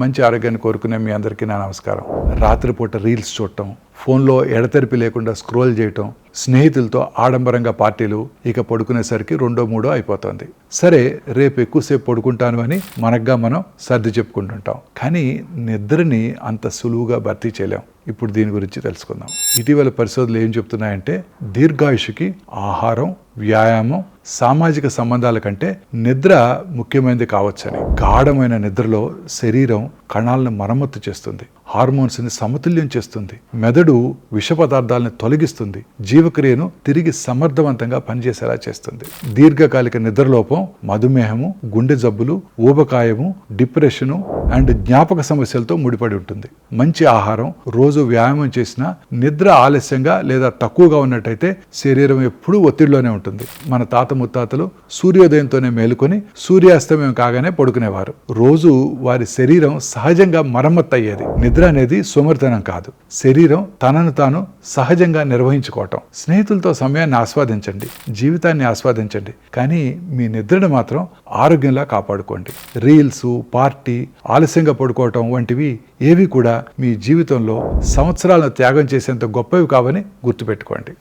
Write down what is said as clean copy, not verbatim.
మంచి ఆరోగ్యాన్ని కోరుకునే మీ అందరికీ నా నమస్కారం. రాత్రిపూట రీల్స్ చూడటం, ఫోన్లో ఎడతెరిపి లేకుండా స్క్రోల్ చేయటం, స్నేహితులతో ఆడంబరంగా పార్టీలు, ఇక పడుకునేసరికి 2-3 అయిపోతుంది. సరే, రేపు ఎక్కువసేపు పడుకుంటాను అని మనగ్గా మనం సర్ది చెప్పుకుంటుంటాం. కానీ నిద్రని అంత సులువుగా భర్తీ చేయలేం. ఇప్పుడు దీని గురించి తెలుసుకుందాం. ఇటీవల పరిశోధనలు ఏం చెప్తున్నాయంటే, దీర్ఘాయుషుకి ఆహారం, వ్యాయామం, సామాజిక సంబంధాల కంటే నిద్ర ముఖ్యమైనది కావచ్చని. గాఢమైన నిద్రలో శరీరం కణాలను మరమ్మతు చేస్తుంది, హార్మోన్స్ని సమతుల్యం చేస్తుంది, మెదడు విష పదార్థాలను తొలగిస్తుంది, జీవక్రియను తిరిగి సమర్థవంతంగా పనిచేసేలా చేస్తుంది. దీర్ఘకాలిక నిద్రలోపం మధుమేహము, గుండె జబ్బులు, ఊబకాయము, డిప్రెషను అండ్ జ్ఞాపక సమస్యలతో ముడిపడి ఉంటుంది. మంచి ఆహారం, రోజు వ్యాయామం చేసినా నిద్ర ఆలస్యంగా లేదా తక్కువగా ఉన్నట్టయితే శరీరం ఎప్పుడూ ఒత్తిడిలోనే ఉంటుంది. మన తాత ముత్తాతలు సూర్యోదయంతోనే మేలుకొని సూర్యాస్తమయం కాగానే పడుకునేవారు. రోజు వారి శరీరం సహజంగా మరమ్మతు అయ్యేది. నిద్ర అనేది సోమరితనం కాదు, శరీరం తనను తాను సహజంగా నిర్వహించుకోవటం. స్నేహితులతో సమయాన్ని ఆస్వాదించండి, జీవితాన్ని ఆస్వాదించండి, కానీ మీ నిద్రను మాత్రం ఆరోగ్యంలా కాపాడుకోండి. రీల్స్, పార్టీ, ఆలస్యంగా పడుకోవటం వంటివి ఏవి కూడా మీ జీవితంలో సంవత్సరాలను త్యాగం చేసేంత గొప్పవి కావని గుర్తుపెట్టుకోండి.